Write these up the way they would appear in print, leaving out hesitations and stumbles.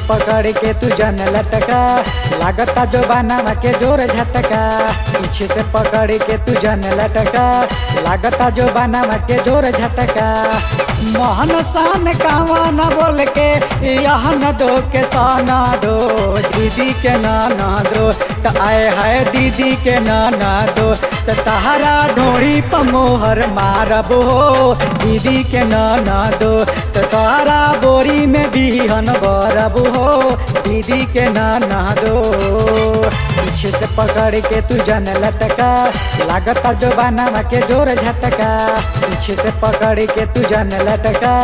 पकड़ के तू जन लटका, लागता जो बनावा के जोर झटका। पीछे से पकड़ के तू जन लटका, लागता जो बनावा के जोर झटका। मोहन सान कावा न बोल के यह न दो के साना दो, दीदी के नाना दो त आए है दीदी के नाना दो। त तहरा ढोड़ी पमोहर मारब हो दीदी के नाना दो, त तारा बोरी में बिहन बरब हो दीदी के नाना दो। पीछे से पकड़ के तू जन लटका, लागता जो बनावा के जोर झटका। पीछे से पकड़ के तू जन लटका,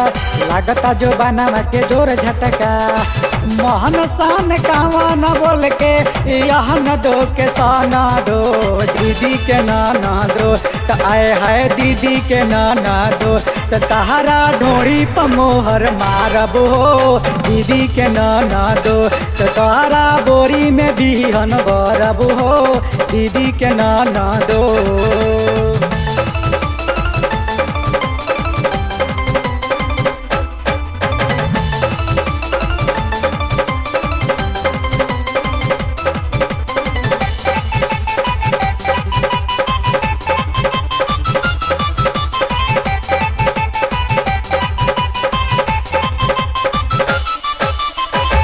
लागता जो बनावा के जोर झटका। मोहन सान कावा न बोल के यह न दो के साना दो, दीदी के नाना दो त आए है दीदी के नाना दो। त तहरा ढोड़ी पमोहर मारब हो दीदी के नाना दो, त तारा बोरी में बिहन बरब हो दीदी के नाना दो।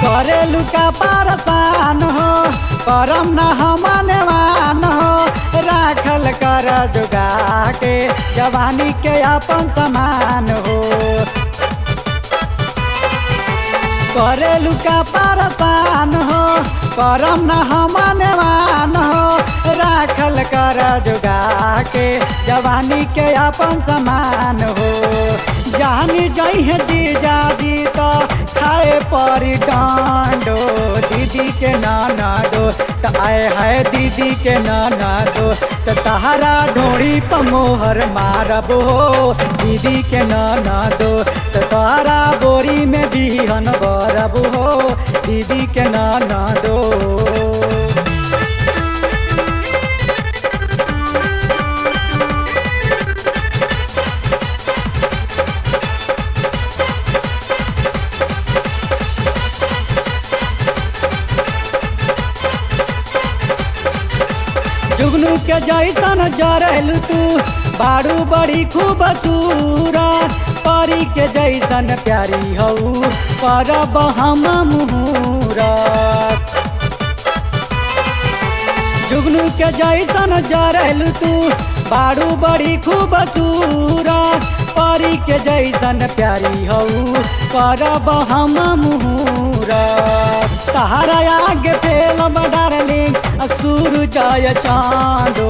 करेलू का पारसान हो करम न हमन मान हो, राखल कर जुगा के जवानी के अपन समान हो। करेलू का पारसान हो करम न हमन मान हो, राखल कर जुगा के जवानी के अपन समान हो। जानी जइहे जीजा जी तो खाए परी डांडो दीदी के नाना दो त आए है दीदी के नाना दो। त तहरा ढोड़ी पमोहर मारब हो दीदी के नाना दो, त तारा बोरी में बिहन बरब हो दीदी के नाना दो। जुगनू के जैसन जरलू तू बारू बड़ी खूबसूरत, परी के जैसन प्यारी हऊ करब हम मुहूरत। जुगनू के जैसन जरलू तू बारू बड़ी खूबसूरत, परी के जैसन प्यारी हऊ करब हम मुहूरत। तहरा आगे फेलम डार्लिंग सूरज चांदो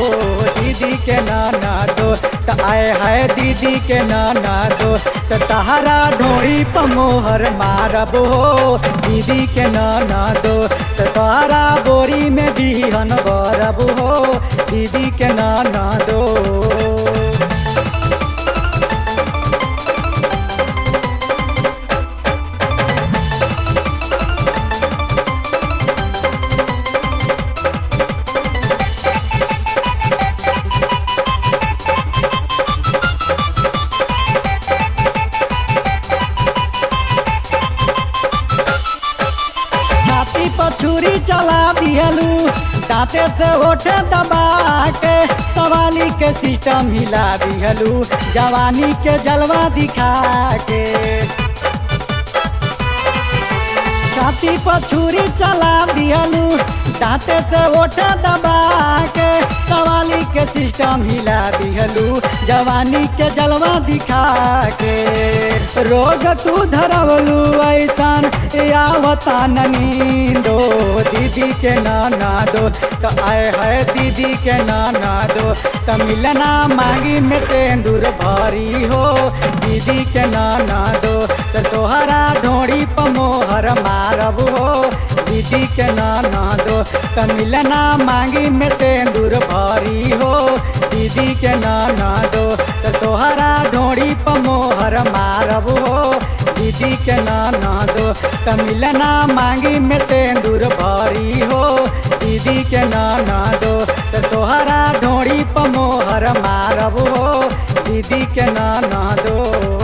दीदी के नाना दो त आए है दीदी के नाना दो। त तहरा ढोड़ी पमोहर मारब हो दीदी के नाना दो, त तारा बोरी में बिहन बरब हो दीदी के नाना दो। छुरी चला दिहलू दांते से ओठे दबा के, सवाली के सिस्टम हिला दिहलू जवानी के जलवा दिखा के। छाती पर छुरी चला दिहलू दांते से ओठे दबा के, सवाली के सिस्टम हिला दिहलू जवानी के जलवा दिखा के। रोग तू धरवलू ऐसान आवता नींदो दीदी के नाना दो त आए है दीदी के नाना दो। त मिलना मांगी में सिंदूर भरी हो दीदी के नाना दो, त तोहरा ढोड़ी पमोहर मारब हो दीदी के नाना दो। त मिलना मांगी में सिंदूर भरी हो दीदी के नाना दो, त तोहरा ढोड़ी पमोहर मारब हो दीदी के नाना दो। त मिलना मांगी में सिंदूर भरी हो दीदी के नाना दो, त तोहरा ढोड़ी पमोहर मारब हो दीदी के नाना दो।